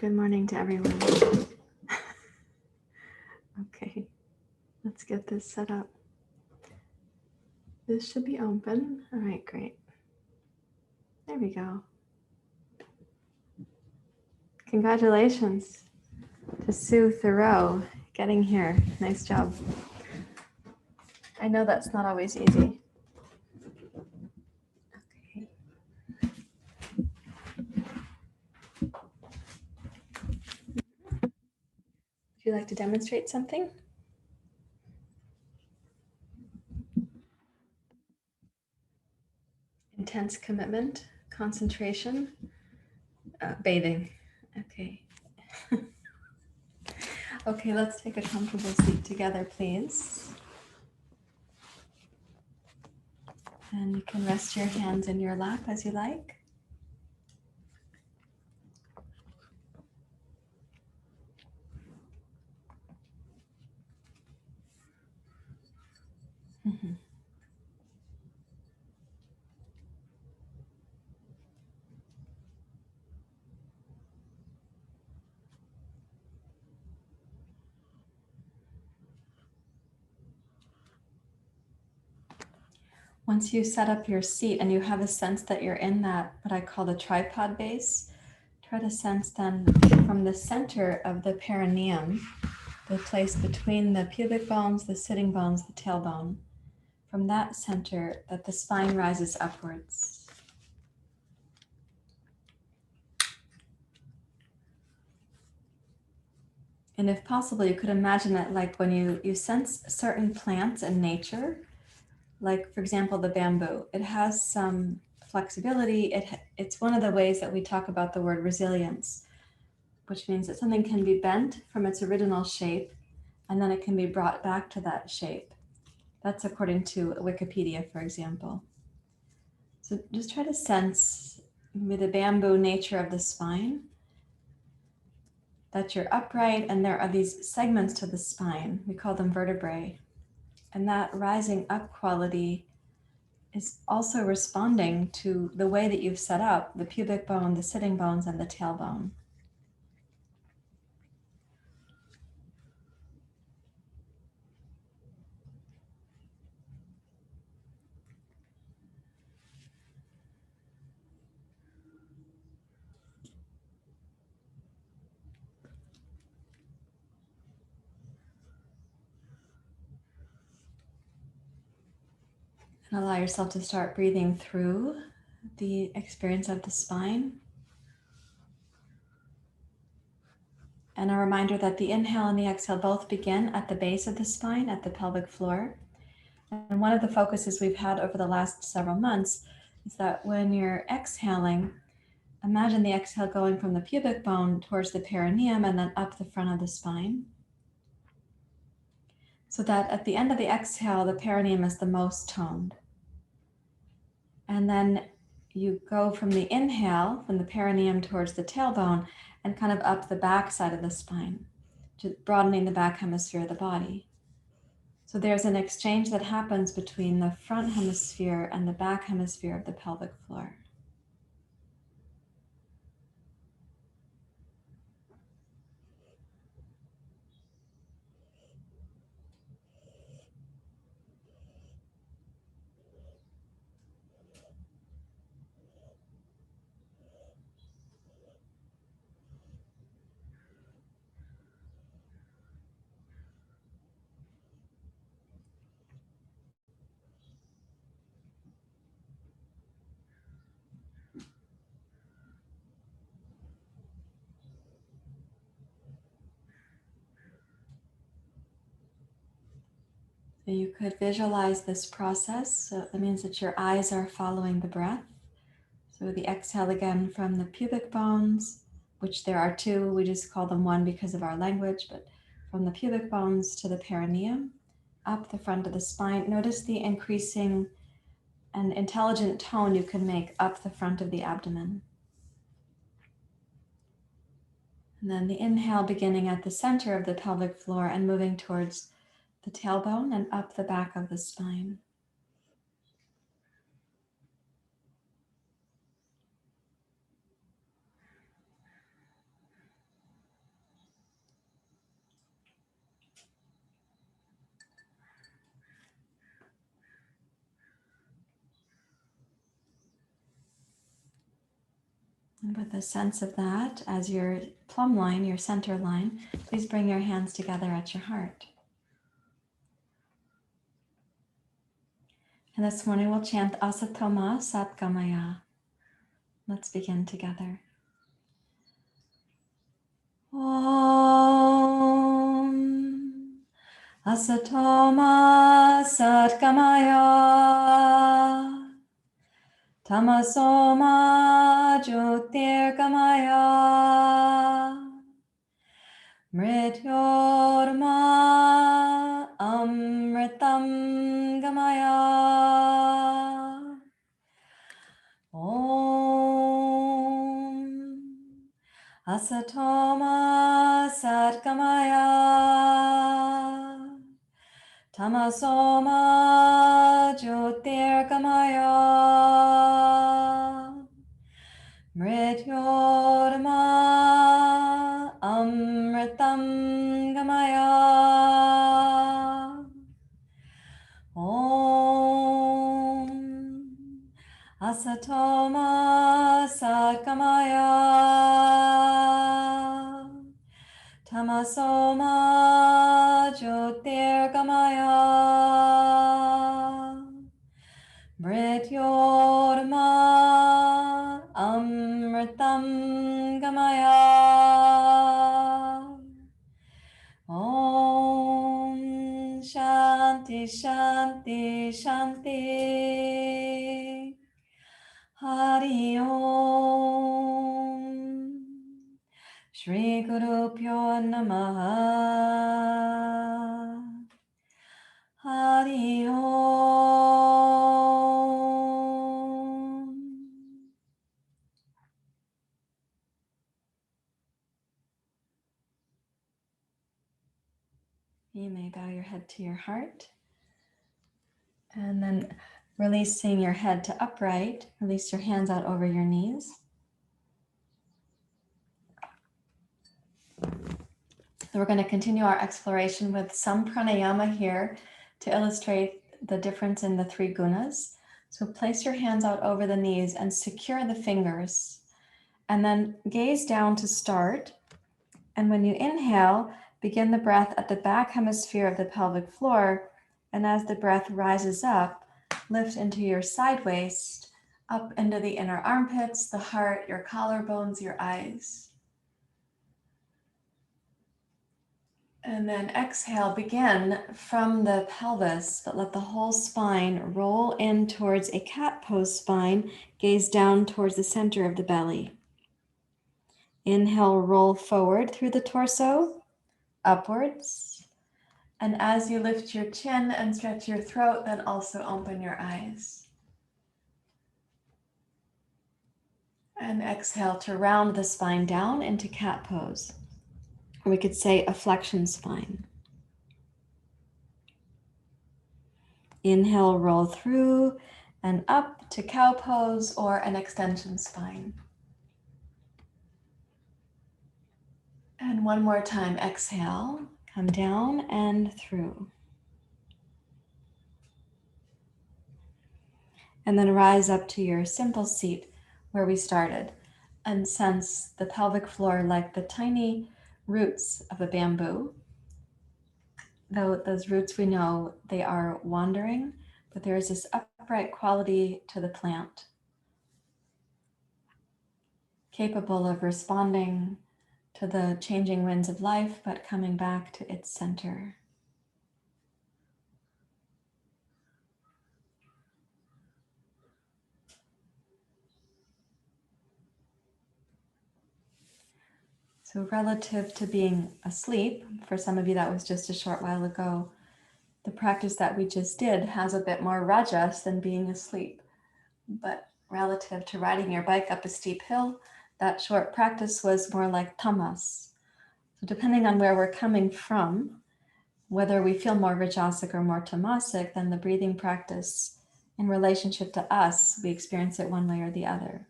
Good morning to everyone. Okay, let's get this set up. This should be open. All right, great. There we go. Congratulations to Sue Thoreau getting here. Nice job. I know that's not always easy. Okay. Would you like to demonstrate something? Intense commitment, concentration, bathing. Okay. Okay, let's take a comfortable seat together, please. And you can rest your hands in your lap as you like. Mm-hmm. Once you set up your seat and you have a sense that you're in that, what I call the tripod base, try to sense then from the center of the perineum, the place between the pubic bones, the sitting bones, the tailbone, from that center that the spine rises upwards. And if possible, you could imagine it like when you sense certain plants in nature, like for example, the bamboo, it has some flexibility. It's one of the ways that we talk about the word resilience, which means that something can be bent from its original shape and then it can be brought back to that shape. That's according to Wikipedia, for example. So just try to sense with the bamboo nature of the spine that you're upright and there are these segments to the spine. We call them vertebrae. And that rising up quality is also responding to the way that you've set up the pubic bone, the sitting bones, and the tailbone. And allow yourself to start breathing through the experience of the spine. And a reminder that the inhale and the exhale both begin at the base of the spine, at the pelvic floor. And one of the focuses we've had over the last several months is that when you're exhaling, imagine the exhale going from the pubic bone towards the perineum and then up the front of the spine. So that at the end of the exhale, the perineum is the most toned. And then you go from the inhale, from the perineum towards the tailbone, and kind of up the back side of the spine, just broadening the back hemisphere of the body. So there's an exchange that happens between the front hemisphere and the back hemisphere of the pelvic floor. So you could visualize this process. So that means that your eyes are following the breath. So the exhale again from the pubic bones, which there are two, we just call them one because of our language, but from the pubic bones to the perineum, up the front of the spine. Notice the increasing and intelligent tone you can make up the front of the abdomen. And then the inhale beginning at the center of the pelvic floor and moving towards the tailbone and up the back of the spine. And with a sense of that as your plumb line, your center line, please bring your hands together at your heart. And this morning we'll chant Asatoma Satgamaya. Let's begin together. Om Asatoma Satgamaya Tamasoma Jyotirgamaya Mrityorma Amritam Gamaya Om Asatoma Satgamaya Tamasoma Jyotirgamaya Mrityorma Amritam Gamaya Om Asatoma Satgamaya Tamasoma Jyotirgamaya Mrityorma Amritam Gamaya Om Shanti Shanti Shanti Hari Om Shri Guru Pyo Namaha Hari Om. You may bow your head to your heart. And then releasing your head to upright, release your hands out over your knees. So we're going to continue our exploration with some pranayama here to illustrate the difference in the three gunas. So place your hands out over the knees and secure the fingers. And then gaze down to start. And when you inhale, begin the breath at the back hemisphere of the pelvic floor. And as the breath rises up, lift into your side waist, up into the inner armpits, the heart, your collarbones, your eyes. And then exhale, begin from the pelvis, but let the whole spine roll in towards a cat pose spine, gaze down towards the center of the belly. Inhale, roll forward through the torso, upwards. And as you lift your chin and stretch your throat, then also open your eyes. And exhale to round the spine down into cat pose. Or we could say a flexion spine. Inhale, roll through and up to cow pose or an extension spine. And one more time, exhale, come down and through. And then rise up to your simple seat where we started and sense the pelvic floor like the tiny roots of a bamboo. Though those roots, we know they are wandering, but there is this upright quality to the plant, capable of responding to the changing winds of life, but coming back to its center. So relative to being asleep, for some of you that was just a short while ago, the practice that we just did has a bit more rajas than being asleep. But relative to riding your bike up a steep hill, that short practice was more like tamas. So depending on where we're coming from, whether we feel more rajasic or more tamasic, then the breathing practice in relationship to us, we experience it one way or the other.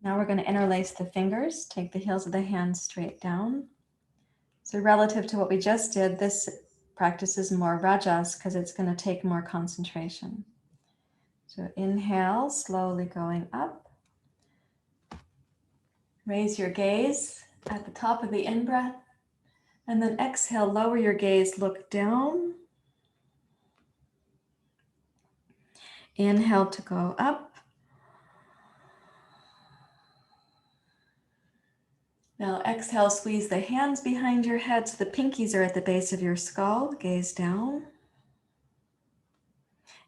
Now we're going to interlace the fingers, take the heels of the hands straight down. So relative to what we just did, this practice is more rajas because it's going to take more concentration. So inhale, slowly going up. Raise your gaze at the top of the in-breath, and then exhale, lower your gaze, look down. Inhale to go up. Now exhale, squeeze the hands behind your head so the pinkies are at the base of your skull. Gaze down.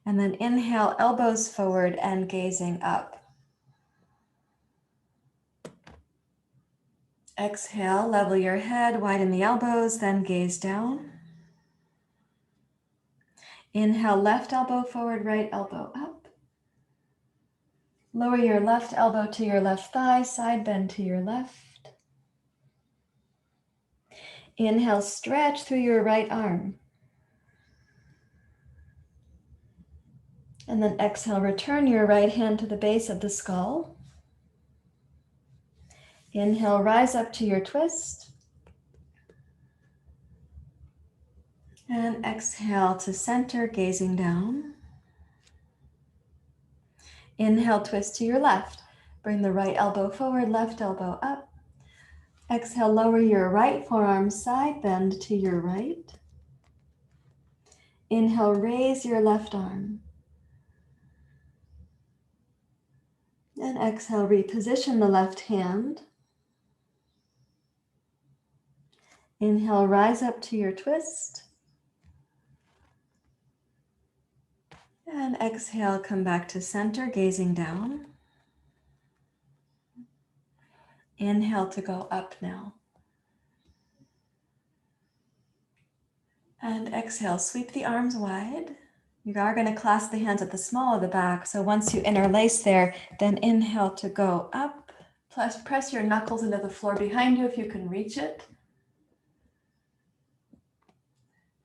And then inhale, elbows forward and gazing up. Exhale, level your head, widen the elbows, then gaze down. Inhale, left elbow forward, right elbow up. Lower your left elbow to your left thigh, side bend to your left. Inhale, stretch through your right arm. And then exhale, return your right hand to the base of the skull. Inhale, rise up to your twist. And exhale to center, gazing down. Inhale, twist to your left. Bring the right elbow forward, left elbow up. Exhale, lower your right forearm, side bend to your right. Inhale, raise your left arm. And exhale, reposition the left hand. Inhale, rise up to your twist. And exhale, come back to center, gazing down. Inhale to go up now. And exhale, sweep the arms wide. You are going to clasp the hands at the small of the back. So once you interlace there, then inhale to go up. Plus press your knuckles into the floor behind you if you can reach it.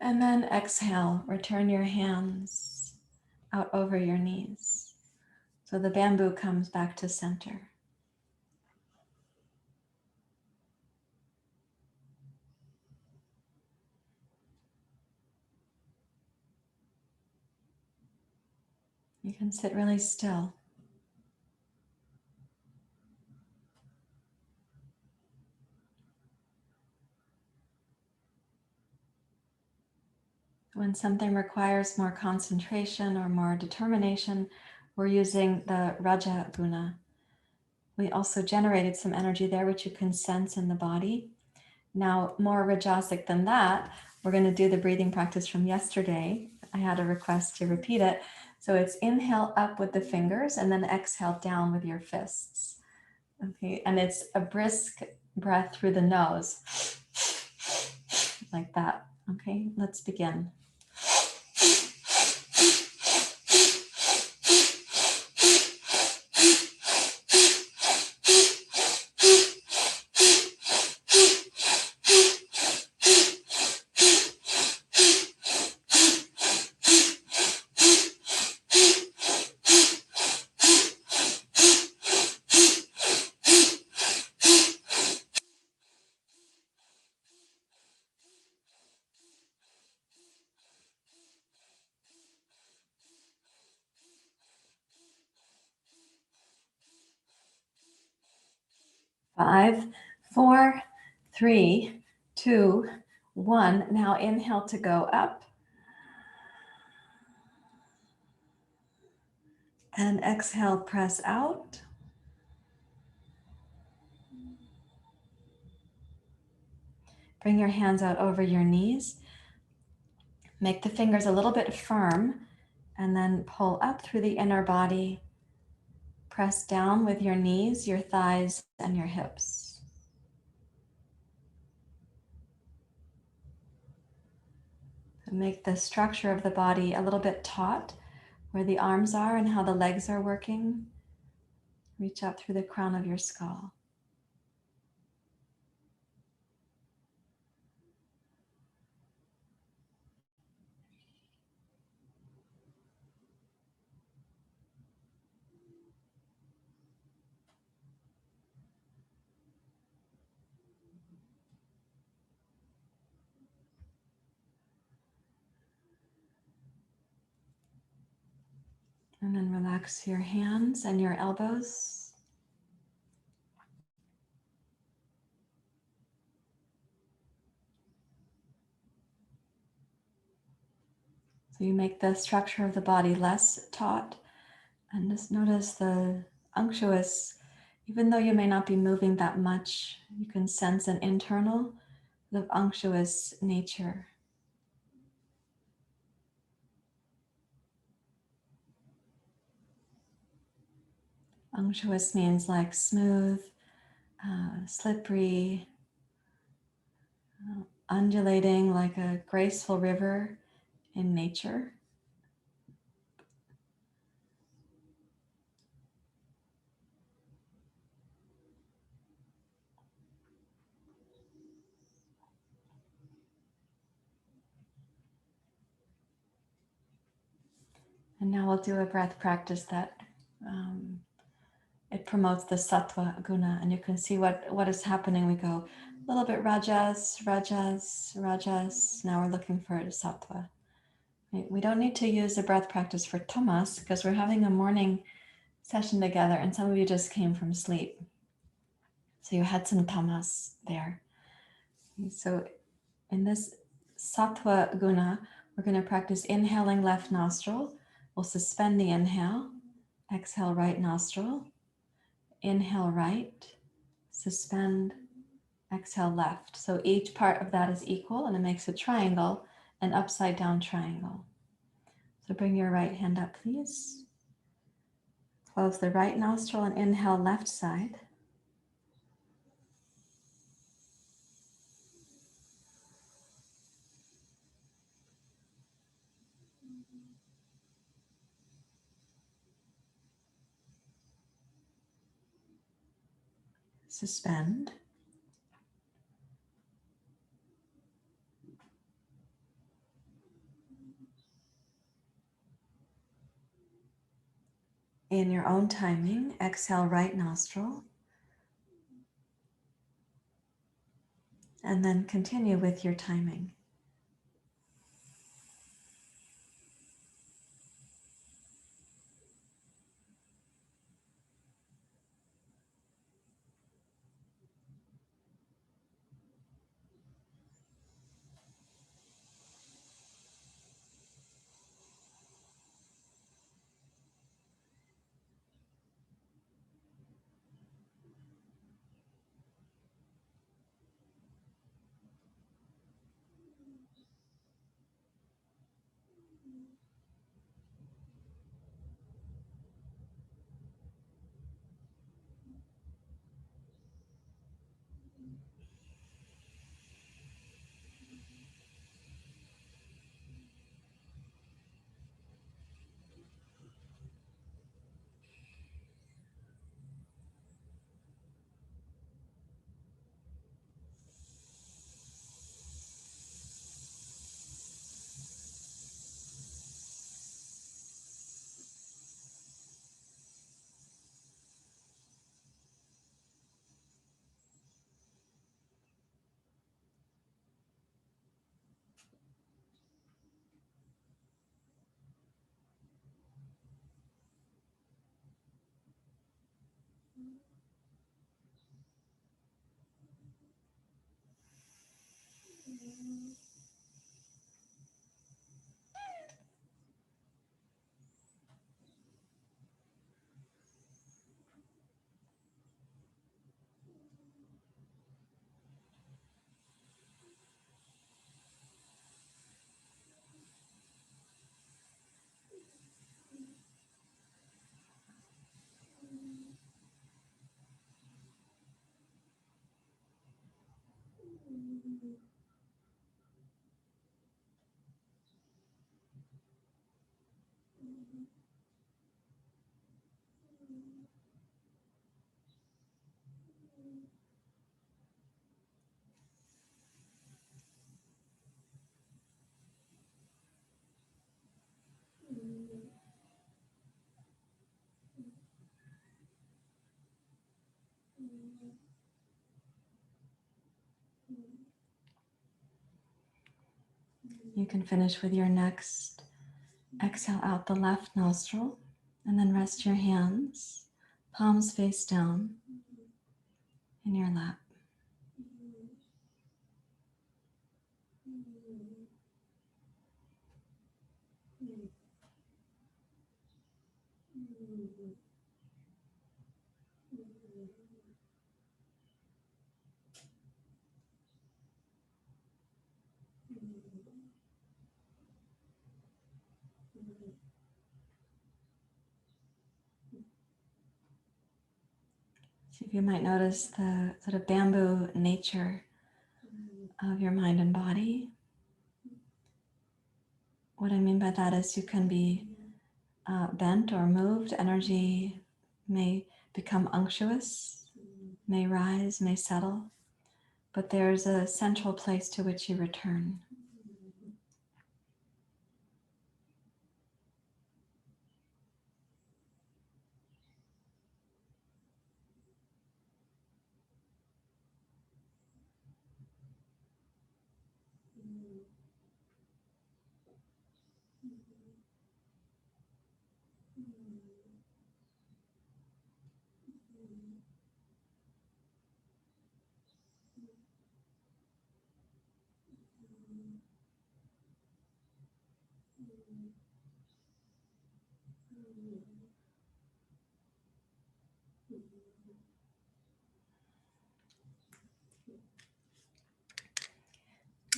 And then exhale, return your hands out over your knees. So the bamboo comes back to center. You can sit really still. When something requires more concentration or more determination, we're using the Raja guna. We also generated some energy there, which you can sense in the body. Now, more Rajasic than that, we're going to do the breathing practice from yesterday. I had a request to repeat it. So it's inhale up with the fingers and then exhale down with your fists. Okay, and it's a brisk breath through the nose, like that. Okay, let's begin. Five, four, three, two, one. Now inhale to go up. And exhale, press out. Bring your hands out over your knees. Make the fingers a little bit firm and then pull up through the inner body. Press down with your knees, your thighs, and your hips. Make the structure of the body a little bit taut, where the arms are and how the legs are working. Reach up through the crown of your skull. And then relax your hands and your elbows. So you make the structure of the body less taut, and just notice the unctuous, even though you may not be moving that much, you can sense an internal, the unctuous nature. Unctuous means like smooth, slippery, undulating like a graceful river in nature. And now we'll do a breath practice that it promotes the sattva guna, and you can see what is happening. We go a little bit rajas, rajas, rajas. Now we're looking for sattva. We don't need to use the breath practice for tamas because we're having a morning session together, and some of you just came from sleep. So you had some tamas there. So in this sattva guna, we're going to practice inhaling left nostril. We'll suspend the inhale. Exhale right nostril. Inhale right. Suspend. Exhale left. So each part of that is equal, and it makes a triangle, an upside down triangle. So bring your right hand up, please. Close the right nostril and inhale left side. Suspend. In your own timing, exhale right nostril. And then continue with your timing. You can finish with your next exhale out the left nostril, and then rest your hands, palms face down, in your lap. See if you might notice the sort of bamboo nature of your mind and body. What I mean by that is you can be bent or moved. Energy may become unctuous, may rise, may settle, but there's a central place to which you return.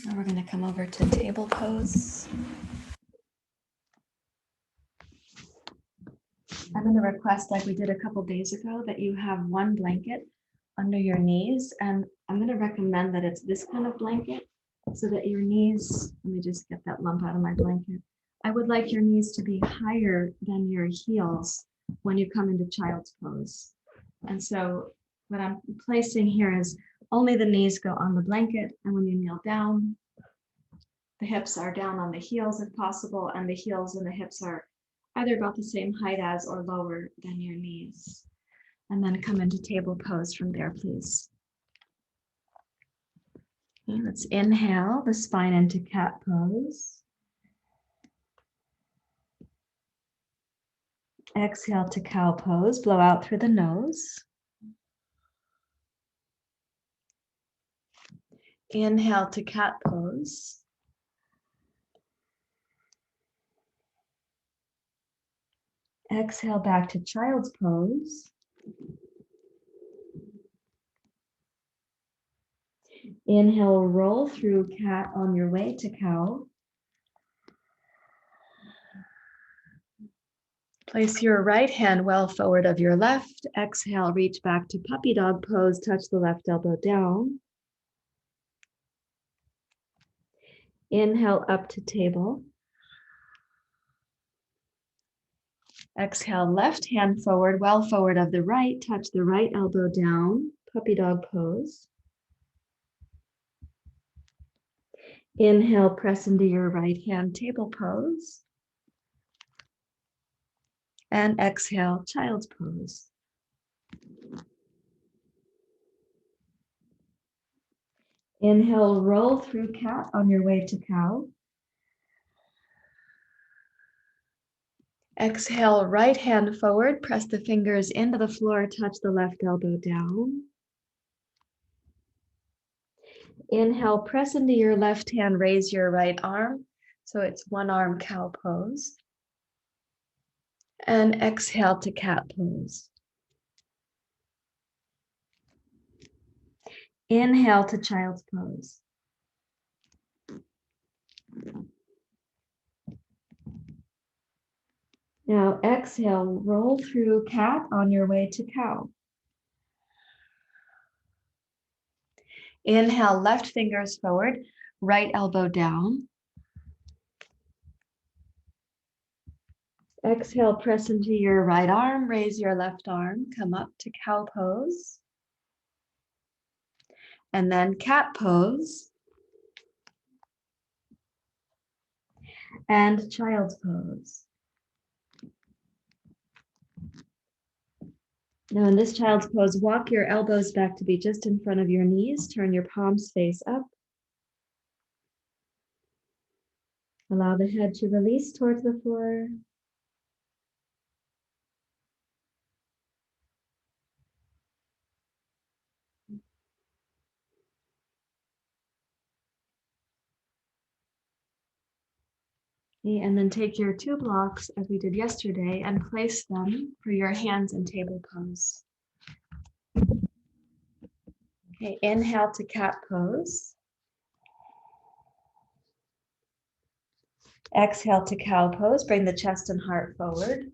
Now we're going to come over to table pose. I'm going to request, like we did a couple days ago, that you have one blanket under your knees. And I'm going to recommend that it's this kind of blanket so that your knees, let me just get that lump out of my blanket. I would like your knees to be higher than your heels when you come into child's pose. And so what I'm placing here is only the knees go on the blanket. And when you kneel down, the hips are down on the heels if possible, and the heels and the hips are either about the same height as or lower than your knees. And then come into table pose from there, please. Okay, let's inhale the spine into cat pose. Exhale to cow pose, blow out through the nose. Inhale to cat pose. Exhale back to child's pose. Inhale, roll through cat on your way to cow. Place your right hand well forward of your left. Exhale, reach back to puppy dog pose. Touch the left elbow down. Inhale up to table. Exhale, left hand forward, well forward of the right. Touch the right elbow down. Puppy dog pose. Inhale, press into your right hand, table pose. And exhale, child's pose. Inhale, roll through cat on your way to cow. Exhale, right hand forward, press the fingers into the floor, touch the left elbow down. Inhale, press into your left hand, raise your right arm. So it's one arm cow pose. And exhale to cat pose. Inhale to child's pose. Now exhale, roll through cat on your way to cow. Inhale, left fingers forward, right elbow down. Exhale, press into your right arm, raise your left arm, come up to cow pose. And then cat pose. And child's pose. Now in this child's pose, walk your elbows back to be just in front of your knees. Turn your palms face up. Allow the head to release towards the floor. Okay, and then take your 2 blocks as we did yesterday and place them for your hands in table pose. Okay, inhale to cat pose. Exhale to cow pose. Bring the chest and heart forward.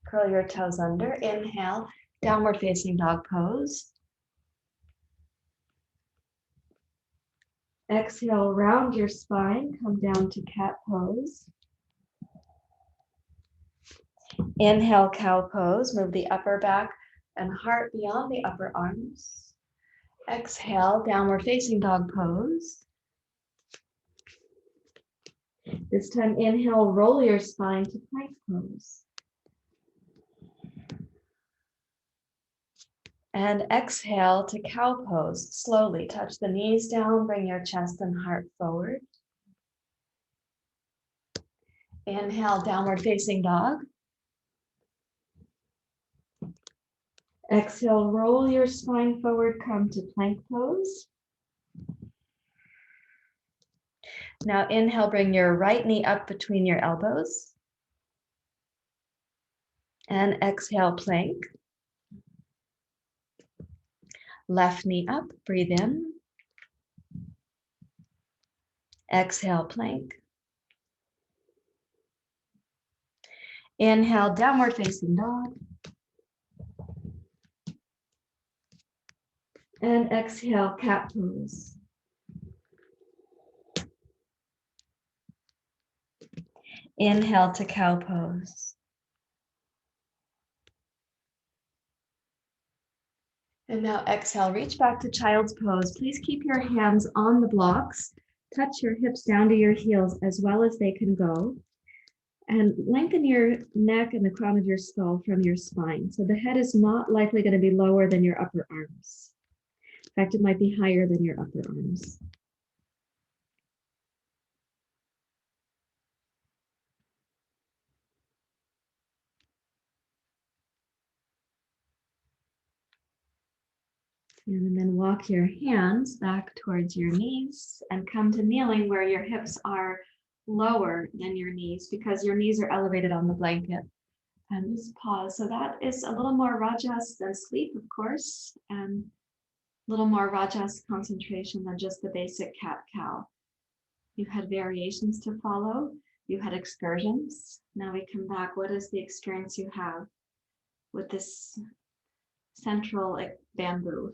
Curl your toes under. Inhale, downward facing dog pose. Exhale, round your spine, come down to cat pose. Inhale, cow pose. Move the upper back and heart beyond the upper arms. Exhale, downward facing dog pose. This time, inhale, roll your spine to plank pose. And exhale to cow pose. Slowly touch the knees down, bring your chest and heart forward. Inhale, downward facing dog. Exhale, roll your spine forward, come to plank pose. Now inhale, bring your right knee up between your elbows. And exhale, plank. Left knee up, breathe in. Exhale, plank. Inhale, downward facing dog. And exhale, cat pose. Inhale to cow pose. And now exhale, reach back to child's pose. Please keep your hands on the blocks. Touch your hips down to your heels as well as they can go. And lengthen your neck and the crown of your skull from your spine. So the head is not likely going to be lower than your upper arms. In fact, it might be higher than your upper arms. And then walk your hands back towards your knees and come to kneeling where your hips are lower than your knees because your knees are elevated on the blanket. And just pause. So that is a little more rajas than sleep, of course, and a little more rajas concentration than just the basic cat-cow. You had variations to follow. You had excursions. Now we come back. What is the experience you have with this central bamboo?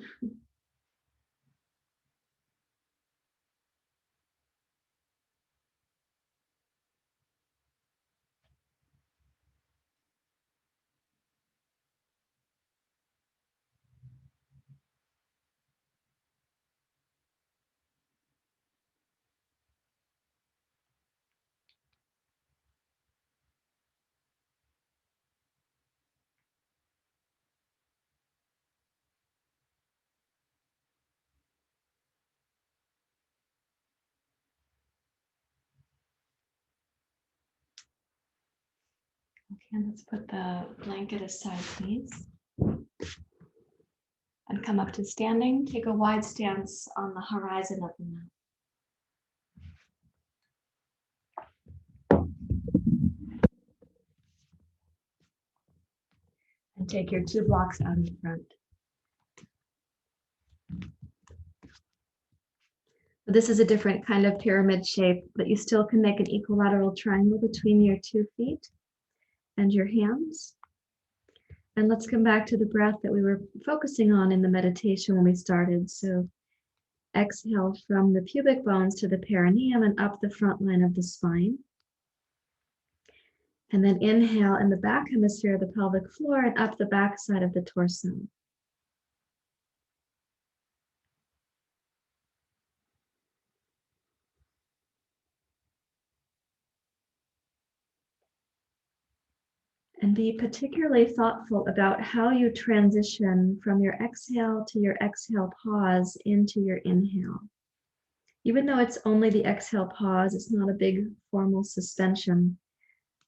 Okay, let's put the blanket aside, please. And come up to standing. Take a wide stance on the horizon of the mat. And take your 2 blocks out in front. This is a different kind of pyramid shape, but you still can make an equilateral triangle between your 2 feet and your hands. And let's come back to the breath that we were focusing on in the meditation when we started. So exhale from the pubic bones to the perineum and up the front line of the spine. And then inhale in the back hemisphere of the pelvic floor and up the back side of the torso. And be particularly thoughtful about how you transition from your exhale to your exhale pause into your inhale. Even though it's only the exhale pause, it's not a big formal suspension.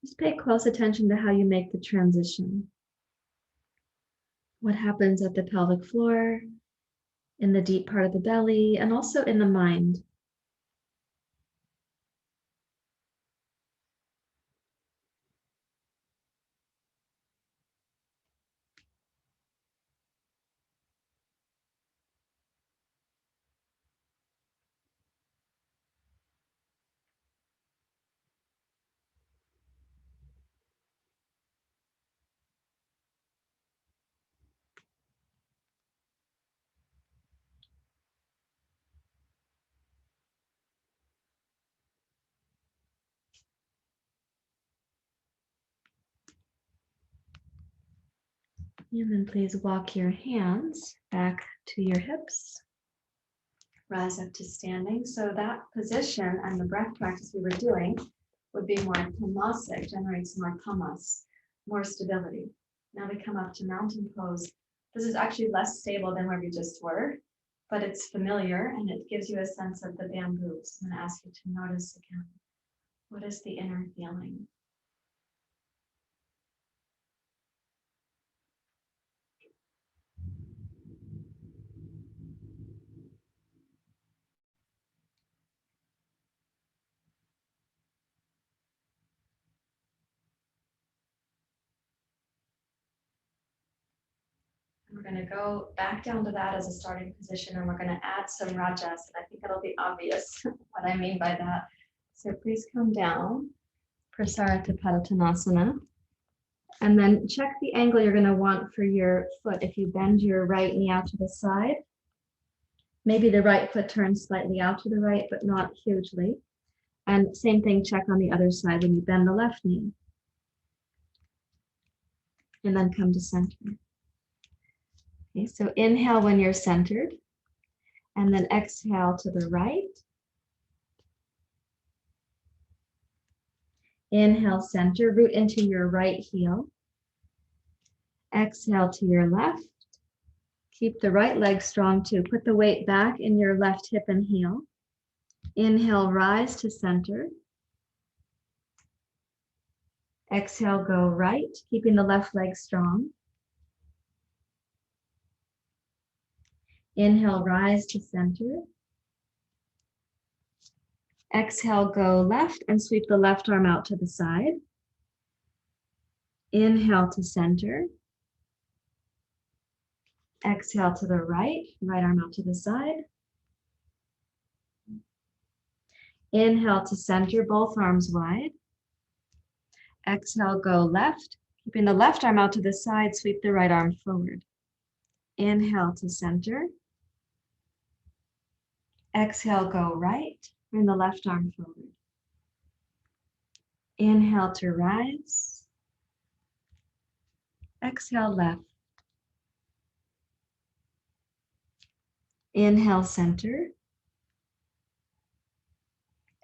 Just pay close attention to how you make the transition. What happens at the pelvic floor, in the deep part of the belly, and also in the mind. And then please walk your hands back to your hips. Rise up to standing. So that position and the breath practice we were doing would be more tamasic, generates more tamas, more stability. Now we come up to mountain pose. This is actually less stable than where we just were, but it's familiar and it gives you a sense of the bamboo. So I'm going to ask you to notice again, what is the inner feeling? We're going to go back down to that as a starting position, and we're going to add some rajas. And I think it'll be obvious what I mean by that. So please come down, Prasarita Padottanasana, and then check the angle you're going to want for your foot. If you bend your right knee out to the side, maybe the right foot turns slightly out to the right, but not hugely. And same thing, check on the other side when you bend the left knee. And then come to center. Okay, so inhale when you're centered, and then exhale to the right. Inhale, center, root into your right heel. Exhale to your left. Keep the right leg strong too. Put the weight back in your left hip and heel. Inhale, rise to center. Exhale, go right, keeping the left leg strong. Inhale, rise to center. Exhale, go left and sweep the left arm out to the side. Inhale to center. Exhale to the right, right arm out to the side. Inhale to center, both arms wide. Exhale, go left, keeping the left arm out to the side, sweep the right arm forward. Inhale to center. Exhale, go right, bring the left arm forward. Inhale to rise. Exhale, left. Inhale, center.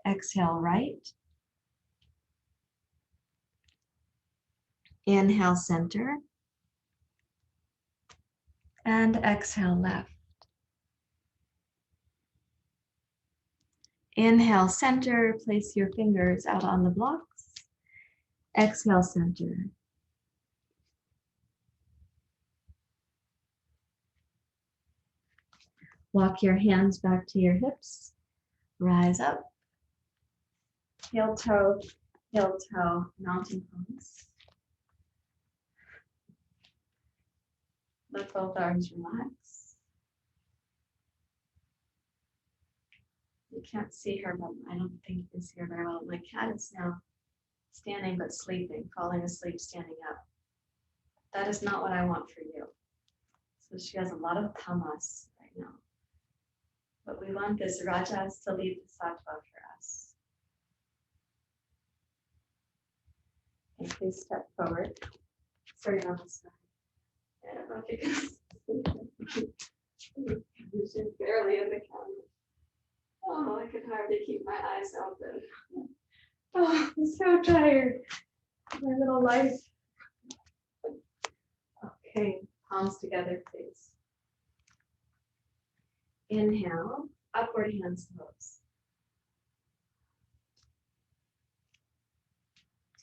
Exhale, right. Inhale, center. And exhale, left. Inhale, center. Place your fingers out on the blocks. Exhale, center. Walk your hands back to your hips. Rise up. Heel toe, mountain pose. Let both arms relax. You can't see her, but I don't think you can see her very well. My cat is now standing but sleeping, falling asleep, standing up. That is not what I want for you. So she has a lot of tamas right now. But we want this rajas to lead the sattva for us. And please step forward. Sorry, on this side. I don't know if you can see. She's barely in the camera. Oh, I can hardly keep my eyes open. Oh, I'm so tired. My little life. Okay, palms together, please. Inhale, upward hands pose.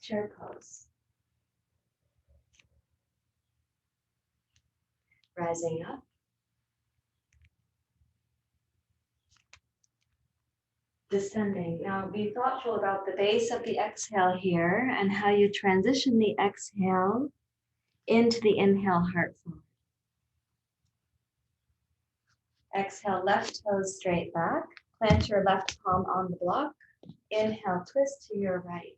Chair pose. Rising up. Descending. Now be thoughtful about the base of the exhale here and how you transition the exhale into the inhale, heart forward. Exhale, left toes straight back. Plant your left palm on the block. Inhale, twist to your right.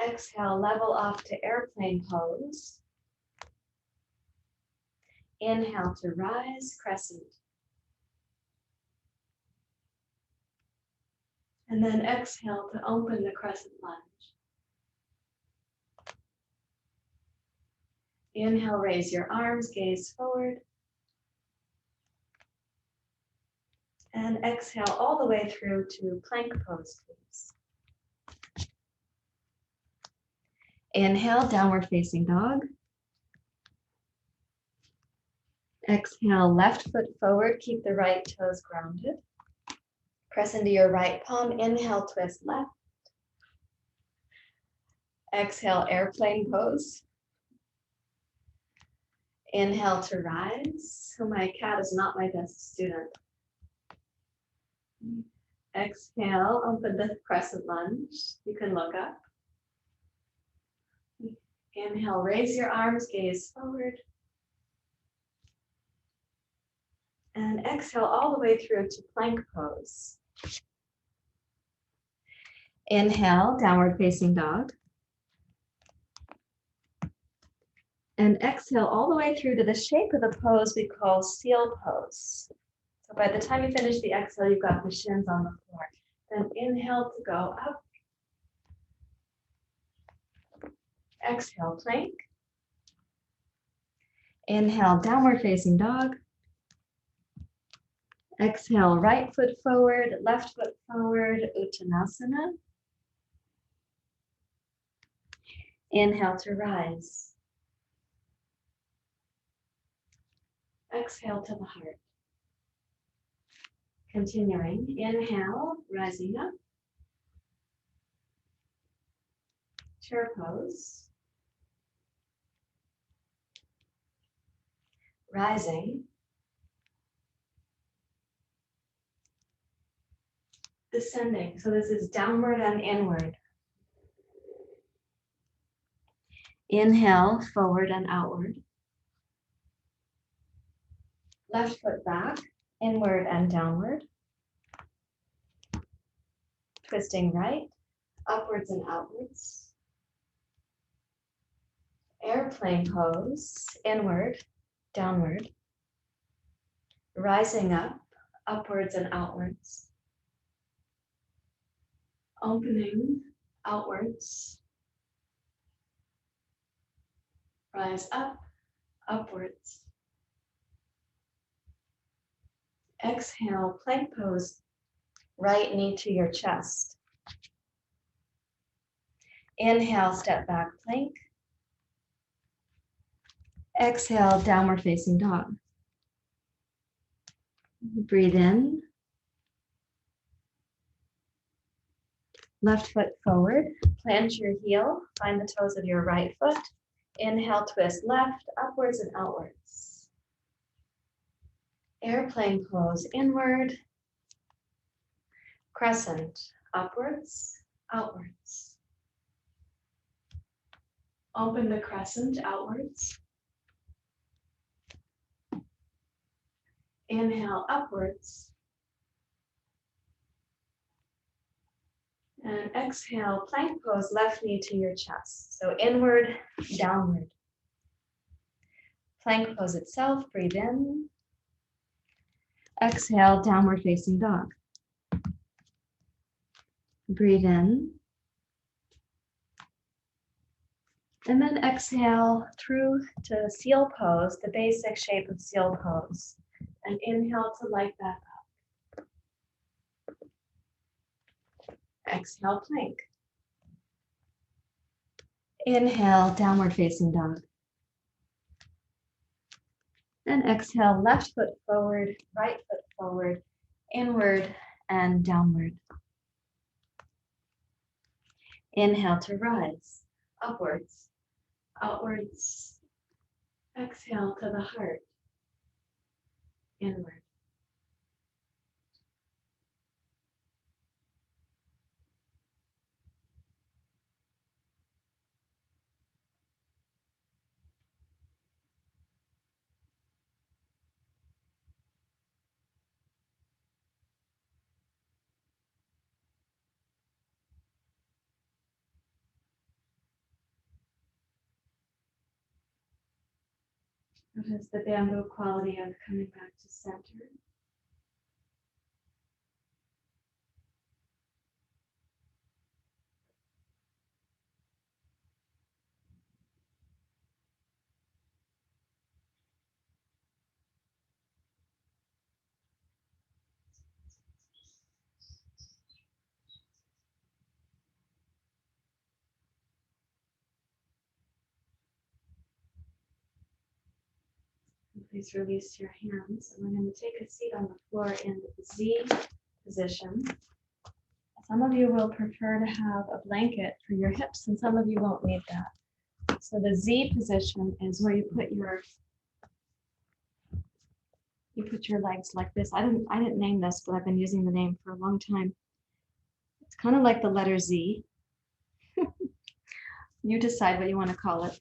Exhale, level off to airplane pose. Inhale to rise, crescent. And then exhale to open the crescent lunge. Inhale, raise your arms, gaze forward. And exhale all the way through to plank pose, please. Inhale, downward facing dog. Exhale, left foot forward, keep the right toes grounded. Press into your right palm, inhale, twist left. Exhale, airplane pose. Inhale to rise. So my cat is not my best student. Exhale, open the crescent lunge. You can look up. Inhale, raise your arms, gaze forward. And exhale all the way through to plank pose. Inhale, downward facing dog. And exhale all the way through to the shape of the pose we call seal pose. So by the time you finish the exhale, you've got the shins on the floor. Then inhale to go up. Exhale, plank. Inhale, downward facing dog. Exhale, right foot forward, left foot forward, Uttanasana. Inhale to rise. Exhale to the heart. Continuing, inhale, rising up. Chair pose. Rising. Descending, so this is downward and inward. Inhale, forward and outward. Left foot back, inward and downward. Twisting right, upwards and outwards. Airplane pose, inward, downward. Rising up, upwards and outwards. Opening outwards. Rise up, upwards. Exhale, plank pose, right knee to your chest. Inhale, step back plank. Exhale, downward facing dog. Breathe in. Left foot forward, plant your heel, find the toes of your right foot. Inhale, twist left, upwards and outwards. Airplane pose, inward. Crescent, upwards, outwards. Open the crescent outwards. Inhale, upwards. And exhale, plank pose, left knee to your chest. So inward, downward. Plank pose itself, breathe in. Exhale, downward facing dog. Breathe in. And then exhale through to seal pose, the basic shape of seal pose. And inhale to light that up. Exhale, plank. Inhale, downward facing dog. And exhale, left foot forward, right foot forward, inward and downward. Inhale to rise, upwards, outwards. Exhale to the heart, inward. Notice the bamboo quality of coming back to center. Please release your hands. And we're going to take a seat on the floor in the Z position. Some of you will prefer to have a blanket for your hips, and some of you won't need that. So the Z position is where you put your legs like this. I didn't name this, but I've been using the name for a long time. It's kind of like the letter Z. You decide what you want to call it.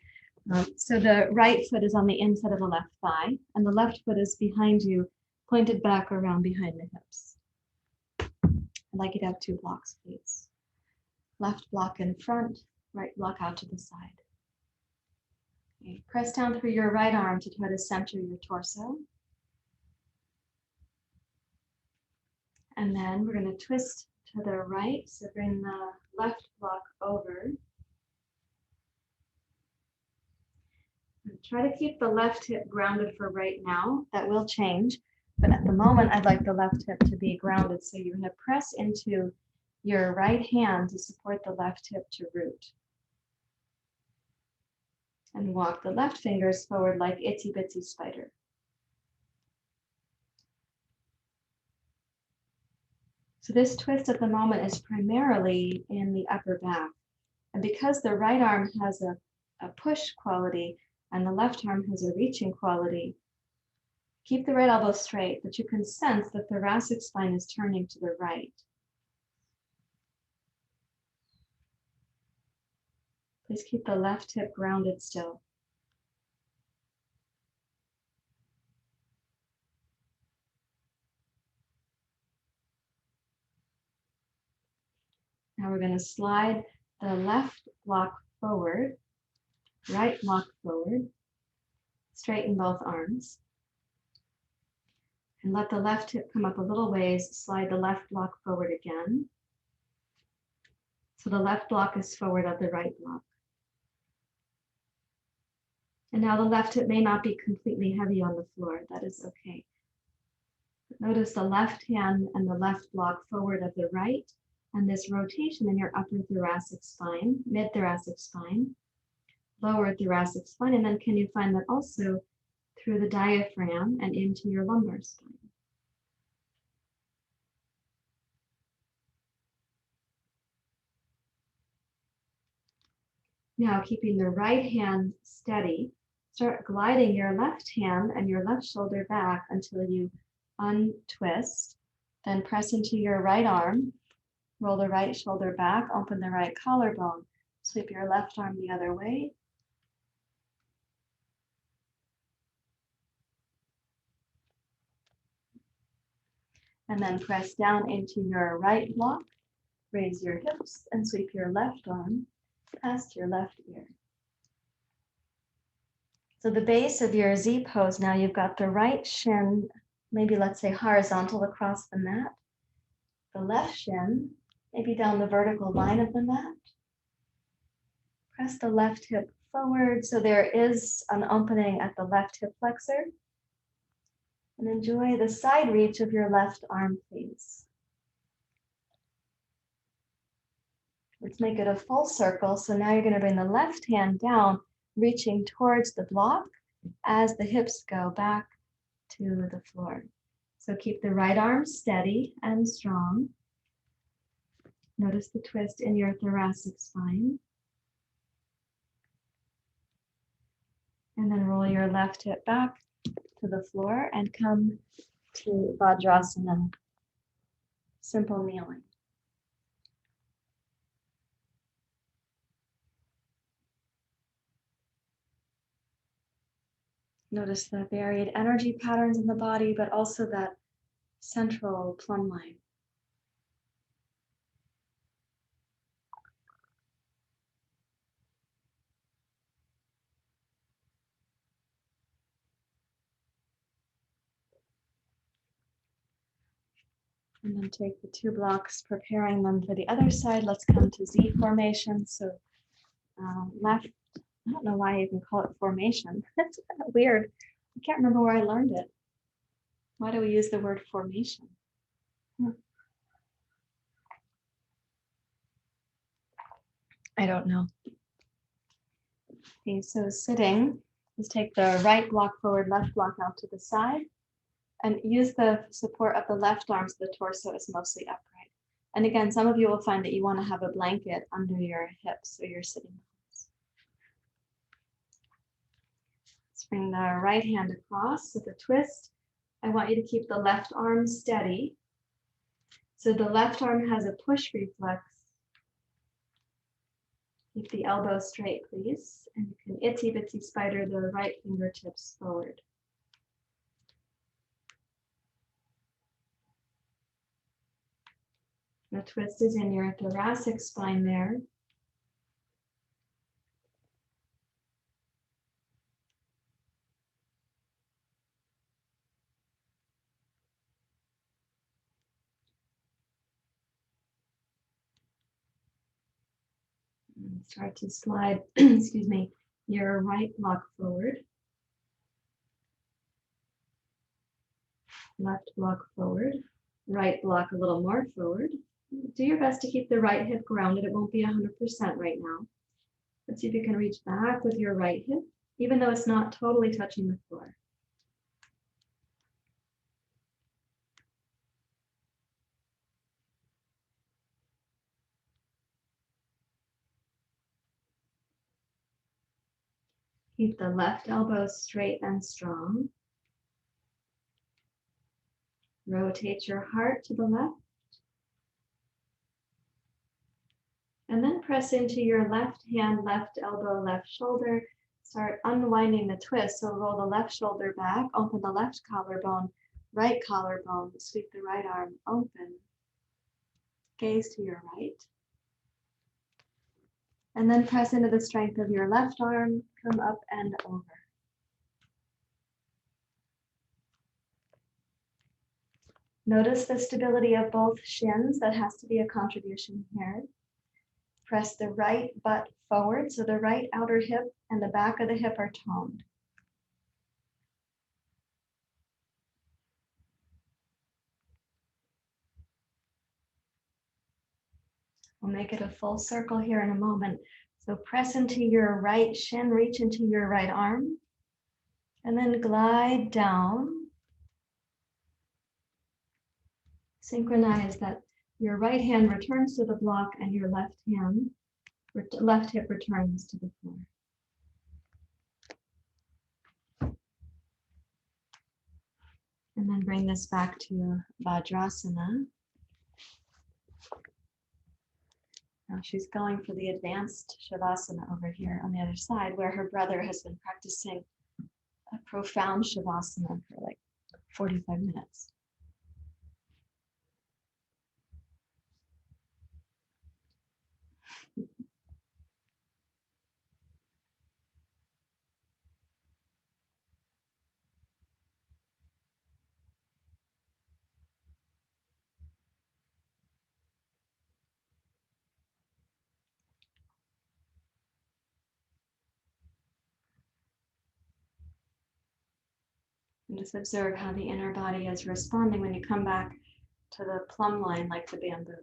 So the right foot is on the inside of the left thigh, and the left foot is behind you, pointed back around behind the hips. I'd like you to have 2 blocks, please. Left block in front, right block out to the side. Okay. Press down through your right arm to try to center your torso. And then we're going to twist to the right, so bring the left block over. Try to keep the left hip grounded for right now. That will change, but at the moment I'd like the left hip to be grounded. So you're going to press into your right hand to support the left hip to root. And walk the left fingers forward like itsy bitsy spider. So this twist at the moment is primarily in the upper back. And because the right arm has a push quality, and the left arm has a reaching quality, keep the right elbow straight, but you can sense the thoracic spine is turning to the right. Please keep the left hip grounded still. Now we're going to slide the left block forward, right block forward, straighten both arms. And let the left hip come up a little ways, slide the left block forward again. So the left block is forward of the right block. And now the left hip may not be completely heavy on the floor. That is okay. Notice the left hand and the left block forward of the right, and this rotation in your upper thoracic spine, mid-thoracic spine, lower thoracic spine, and then can you find that also through the diaphragm and into your lumbar spine. Now, keeping the right hand steady, start gliding your left hand and your left shoulder back until you untwist. Then press into your right arm, roll the right shoulder back, open the right collarbone, sweep your left arm the other way. And then press down into your right block, raise your hips, and sweep your left arm past your left ear. So the base of your Z pose, now you've got the right shin, maybe let's say horizontal across the mat. The left shin, maybe down the vertical line of the mat. Press the left hip forward so there is an opening at the left hip flexor. And enjoy the side reach of your left arm, please. Let's make it a full circle. So now you're going to bring the left hand down, reaching towards the block as the hips go back to the floor. So keep the right arm steady and strong. Notice the twist in your thoracic spine. And then roll your left hip back to the floor and come to Vadrasana, simple kneeling. Notice the varied energy patterns in the body, but also that central plumb line. And then take the 2 blocks, preparing them for the other side. Let's come to Z formation. So left, I don't know why I even call it formation. That's kind of weird. I can't remember where I learned it. Why do we use the word formation? I don't know. Okay, so sitting, is take the right block forward, left block out to the side, and use the support of the left arm so the torso is mostly upright. And again, some of you will find that you want to have a blanket under your hips so you're sitting. Let's bring the right hand across with a twist. I want you to keep the left arm steady. So the left arm has a push reflex. Keep the elbow straight, please. And you can itsy bitsy spider the right fingertips forward. The twist is in your thoracic spine there. And start to slide, excuse me, your right block forward. Left block forward. Right block a little more forward. Do your best to keep the right hip grounded. It won't be 100% right now. Let's see if you can reach back with your right hip, even though it's not totally touching the floor. Keep the left elbow straight and strong. Rotate your heart to the left. And then press into your left hand, left elbow, left shoulder. Start unwinding the twist. So roll the left shoulder back, open the left collarbone, right collarbone, sweep the right arm open. Gaze to your right. And then press into the strength of your left arm, come up and over. Notice the stability of both shins. That has to be a contribution here. Press the right butt forward, so the right outer hip and the back of the hip are toned. We'll make it a full circle here in a moment. So press into your right shin, reach into your right arm, and then glide down. Synchronize that your right hand returns to the block and your left hip returns to the floor. And then bring this back to Vadrasana. Now she's going for the advanced Shavasana over here on the other side, where her brother has been practicing a profound Shavasana for like 45 minutes. And just observe how the inner body is responding when you come back to the plumb line like the bamboo.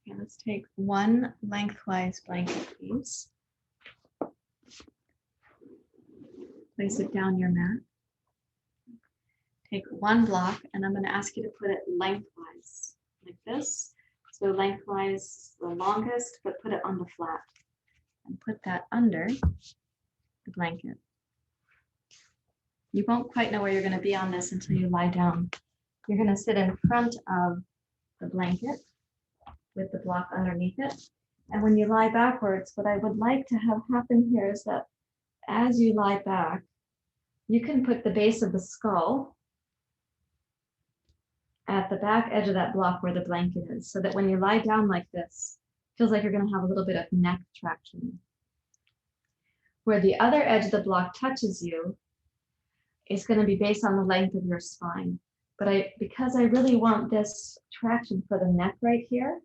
Okay, let's take one lengthwise blanket, please. Place it down your mat. Take one block, and I'm going to ask you to put it lengthwise, like this. So lengthwise, the longest, but put it on the flat. And put that under the blanket. You won't quite know where you're going to be on this until you lie down. You're going to sit in front of the blanket with the block underneath it. And when you lie backwards, what I would like to have happen here is that as you lie back, you can put the base of the skull at the back edge of that block where the blanket is, so that when you lie down like this, it feels like you're going to have a little bit of neck traction. Where the other edge of the block touches you is going to be based on the length of your spine. But because I really want this traction for the neck right here,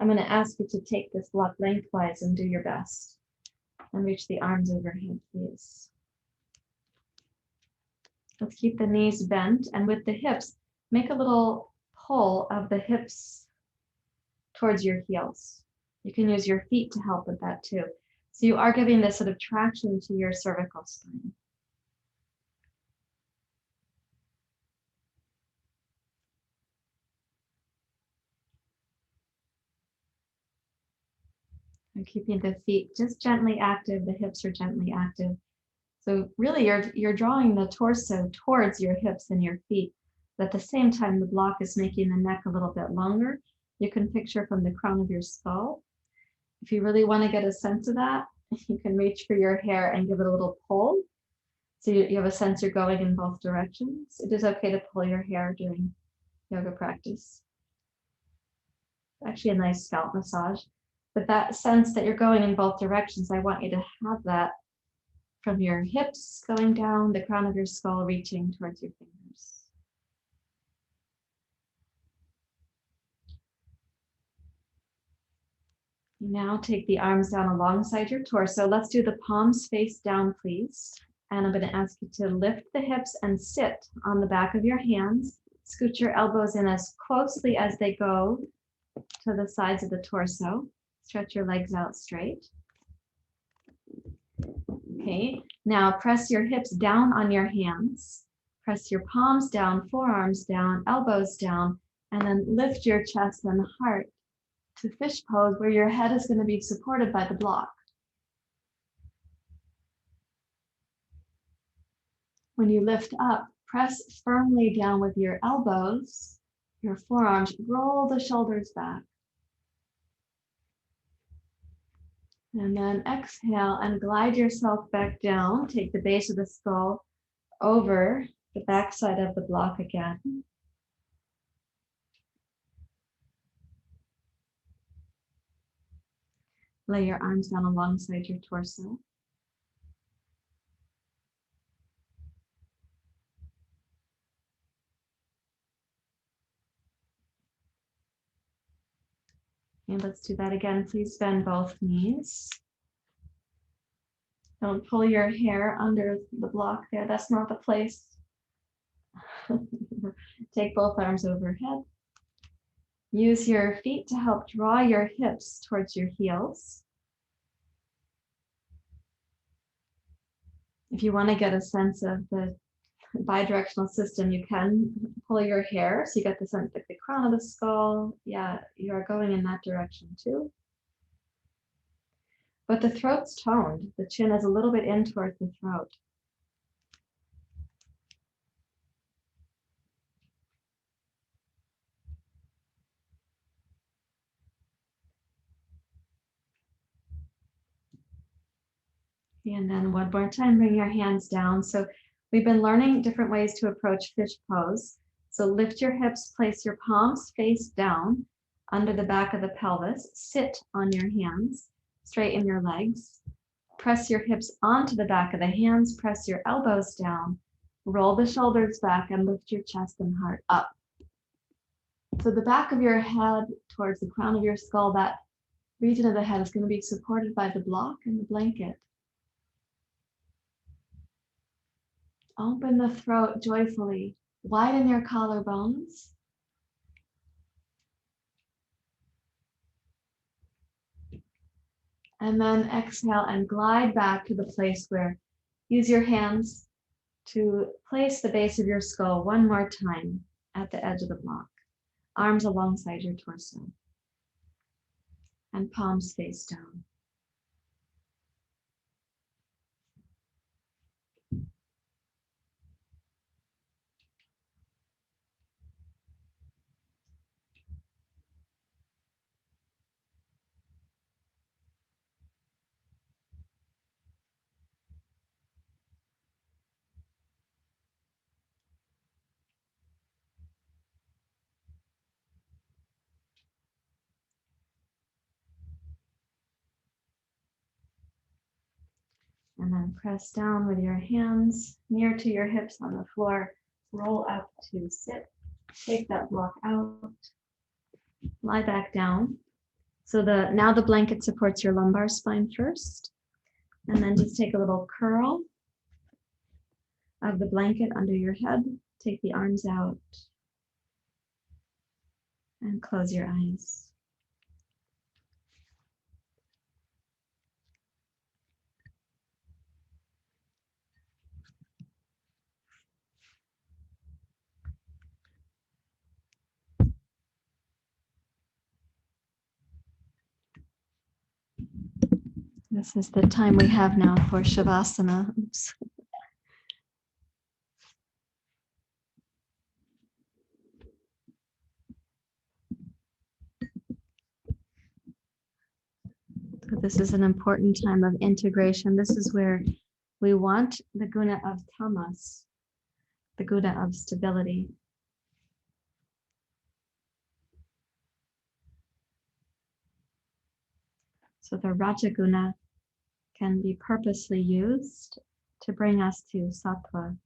I'm going to ask you to take this block lengthwise and do your best. And reach the arms overhead, please. Let's keep the knees bent, and with the hips, make a little pull of the hips towards your heels. You can use your feet to help with that too. So you are giving this sort of traction to your cervical spine. And keeping the feet just gently active, the hips are gently active. So really you're drawing the torso towards your hips and your feet. But at the same time, the block is making the neck a little bit longer. You can picture from the crown of your skull. If you really want to get a sense of that, you can reach for your hair and give it a little pull. So you have a sense you're going in both directions. It is okay to pull your hair during yoga practice. Actually a nice scalp massage. But that sense that you're going in both directions, I want you to have that from your hips going down, the crown of your skull reaching towards your fingers. Now take the arms down alongside your torso. Let's do the palms face down, please. And I'm going to ask you to lift the hips and sit on the back of your hands. Scoot your elbows in as closely as they go to the sides of the torso. Stretch your legs out straight. Okay, now press your hips down on your hands. Press your palms down, forearms down, elbows down, and then lift your chest and heart to fish pose, where your head is going to be supported by the block. When you lift up, press firmly down with your elbows, your forearms, roll the shoulders back. And then exhale and glide yourself back down. Take the base of the skull over the backside of the block again. Lay your arms down alongside your torso. And let's do that again. Please bend both knees. Don't pull your hair under the block there. That's not the place. Take both arms overhead. Use your feet to help draw your hips towards your heels. If you want to get a sense of the bidirectional system, you can pull your hair so you get the sense like the crown of the skull. Yeah, you are going in that direction too. But the throat's toned. The chin is a little bit in towards the throat. And then one more time, bring your hands down. So we've been learning different ways to approach fish pose. So lift your hips, place your palms face down under the back of the pelvis. Sit on your hands, straighten your legs. Press your hips onto the back of the hands, press your elbows down, roll the shoulders back and lift your chest and heart up. So the back of your head towards the crown of your skull, that region of the head is going to be supported by the block and the blanket. Open the throat joyfully. Widen your collarbones. And then exhale and glide back to the place where use your hands to place the base of your skull one more time at the edge of the block. Arms alongside your torso. And palms face down. And then press down with your hands near to your hips on the floor. Roll up to sit. Take that block out. Lie back down. So now the blanket supports your lumbar spine first. And then just take a little curl of the blanket under your head. Take the arms out. And close your eyes. This is the time we have now for Shavasana. Oops. So this is an important time of integration. This is where we want the guna of tamas, the guna of stability. So the Rajaguna can be purposely used to bring us to sattva.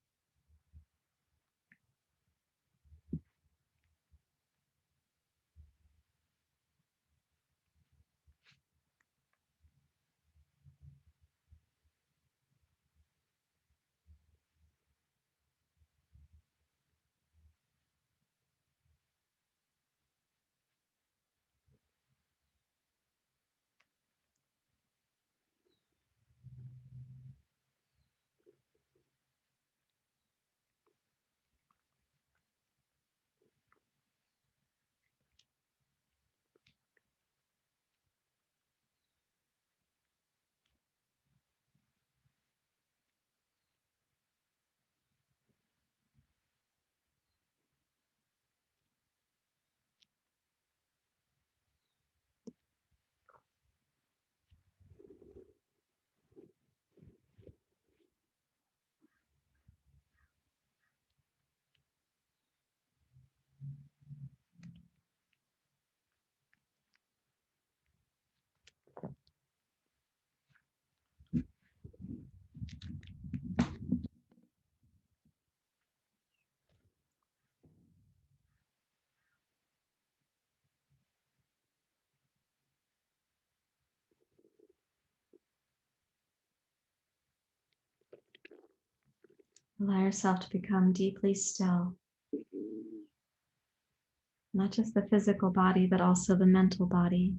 Allow yourself to become deeply still. Not just the physical body, but also the mental body.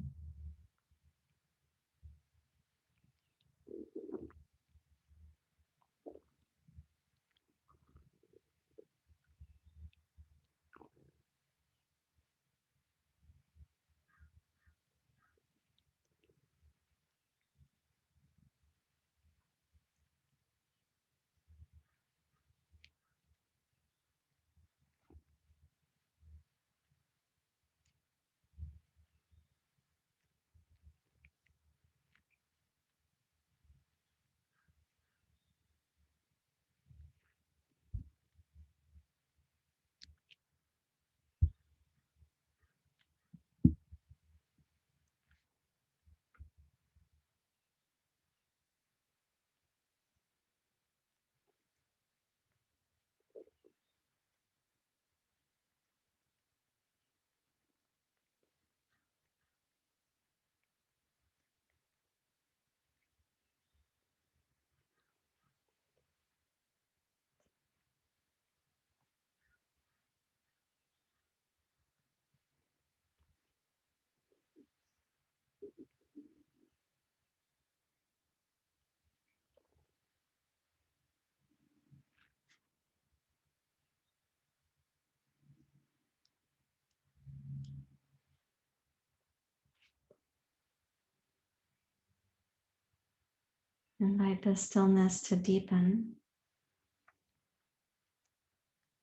Invite the stillness to deepen.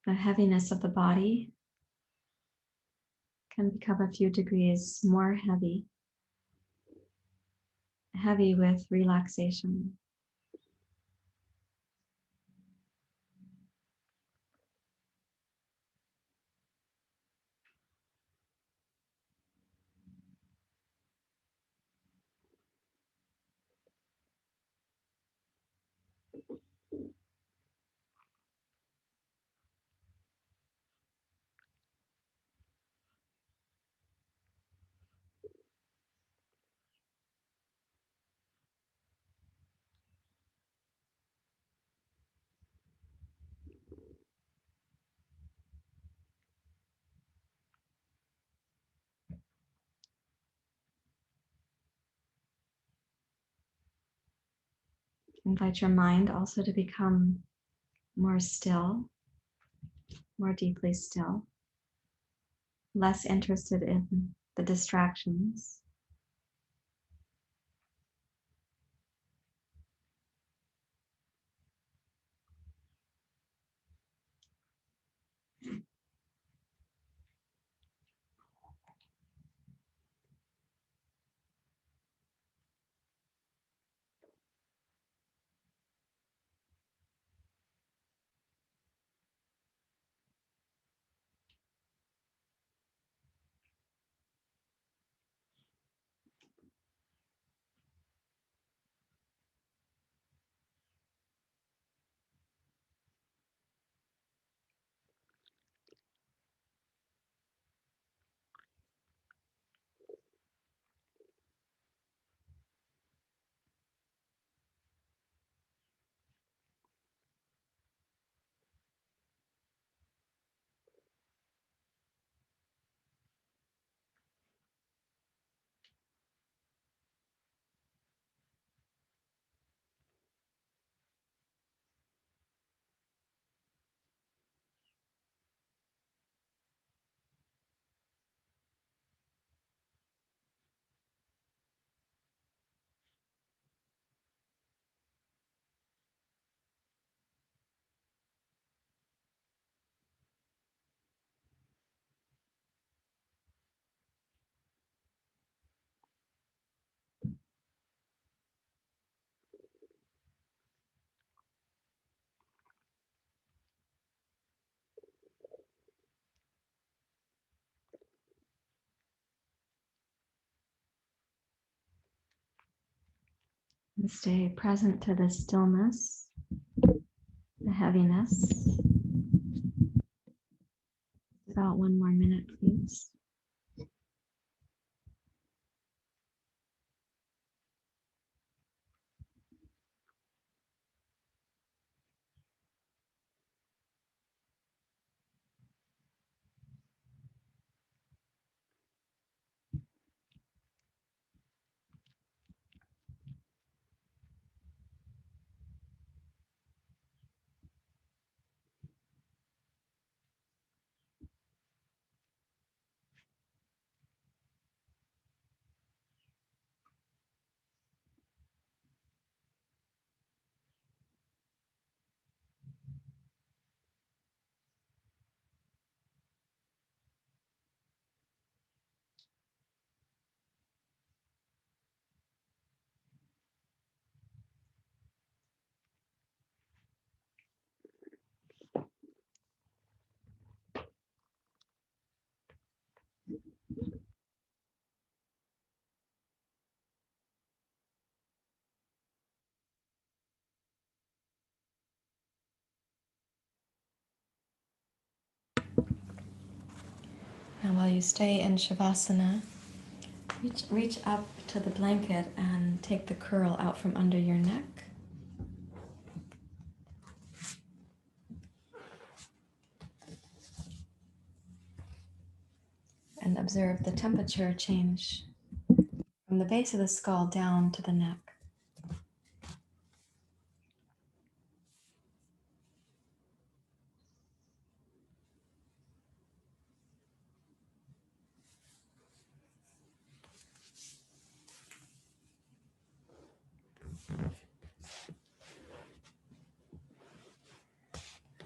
The heaviness of the body can become a few degrees more heavy, heavy with relaxation. Invite your mind also to become more still, more deeply still, less interested in the distractions. And stay present to the stillness, the heaviness. About 1 more minute, please. And while you stay in Shavasana, reach up to the blanket and take the curl out from under your neck. And observe the temperature change from the base of the skull down to the neck.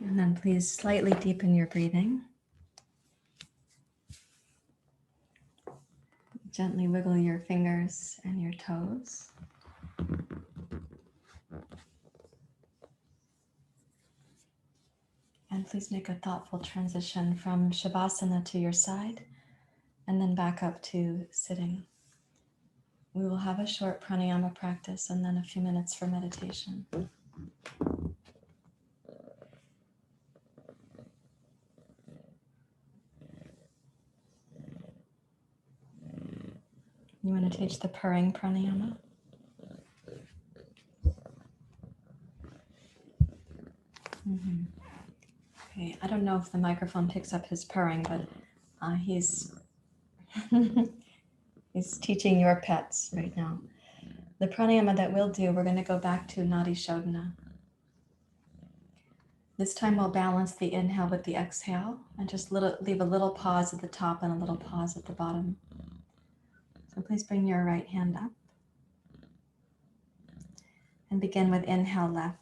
And then please slightly deepen your breathing. Gently wiggle your fingers and your toes. And please make a thoughtful transition from Shavasana to your side and then back up to sitting. We will have a short pranayama practice and then a few minutes for meditation. You want to teach the purring pranayama? Mm-hmm. Okay, I don't know if the microphone picks up his purring, but he's he's teaching your pets right now. The pranayama that we'll do, we're going to go back to Nadi Shodhana. This time we'll balance the inhale with the exhale and just leave a little pause at the top and a little pause at the bottom. So please bring your right hand up and begin with inhale left.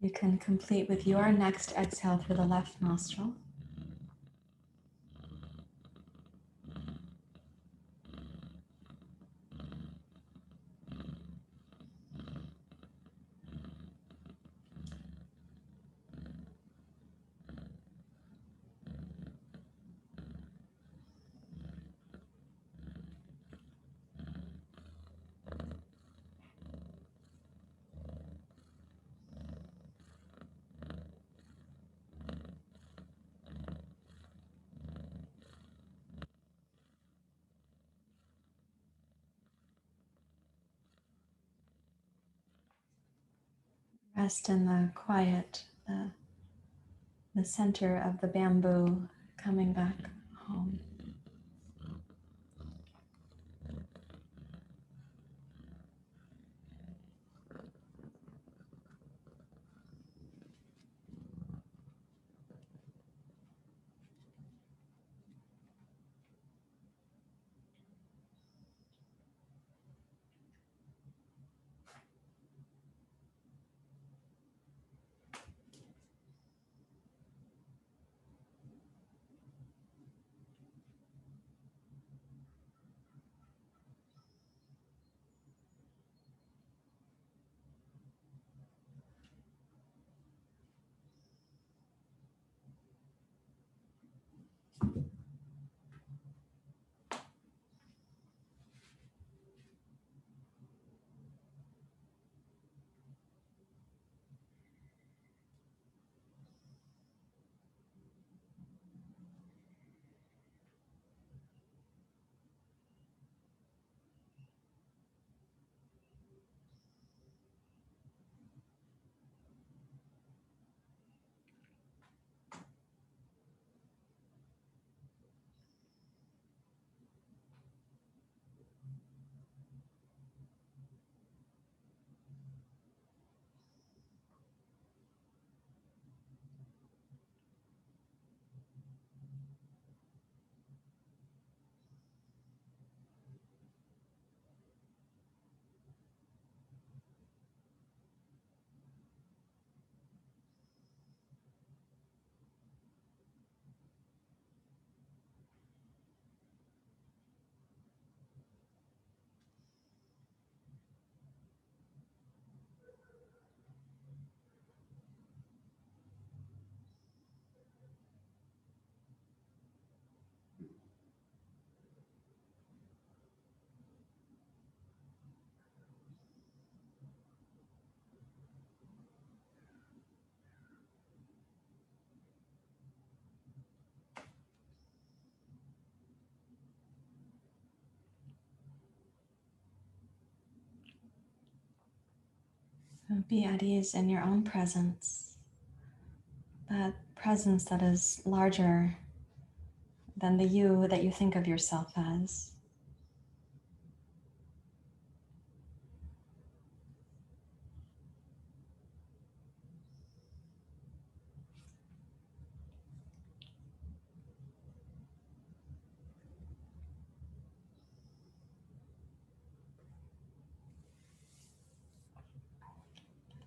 You can complete with your next exhale through the left nostril. Rest in the quiet, the center of the bamboo, coming back home. So be at ease in your own presence, that presence that is larger than the you that you think of yourself as.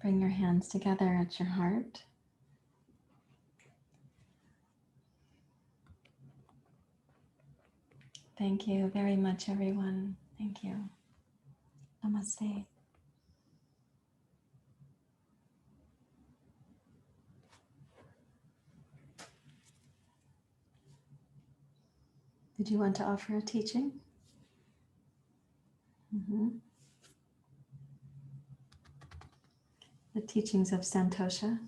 Bring your hands together at your heart. Thank you very much, everyone. Thank you. Namaste. Did you want to offer a teaching? The teachings of Santosha.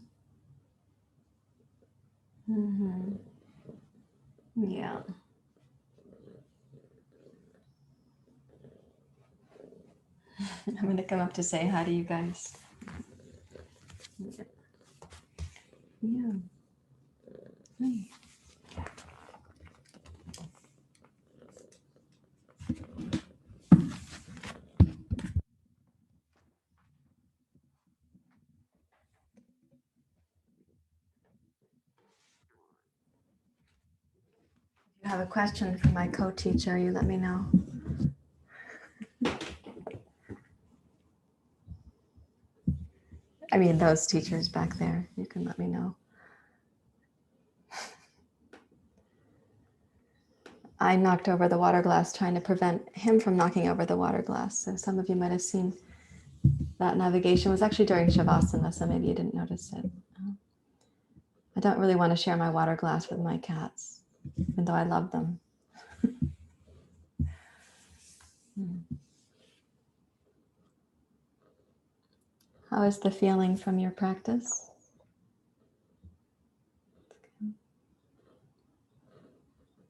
Yeah. I'm going to come up to say hi to you guys. Yeah. Hi. If you have a question for my co-teacher, you let me know. I mean, those teachers back there, you can let me know. I knocked over the water glass trying to prevent him from knocking over the water glass. So some of you might have seen that navigation. It was actually during Shavasana, so maybe you didn't notice it. I don't really want to share my water glass with my cats, even though I love them. How is the feeling from your practice?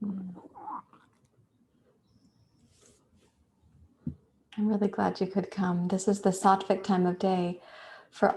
I'm really glad you could come. This is the sattvic time of day for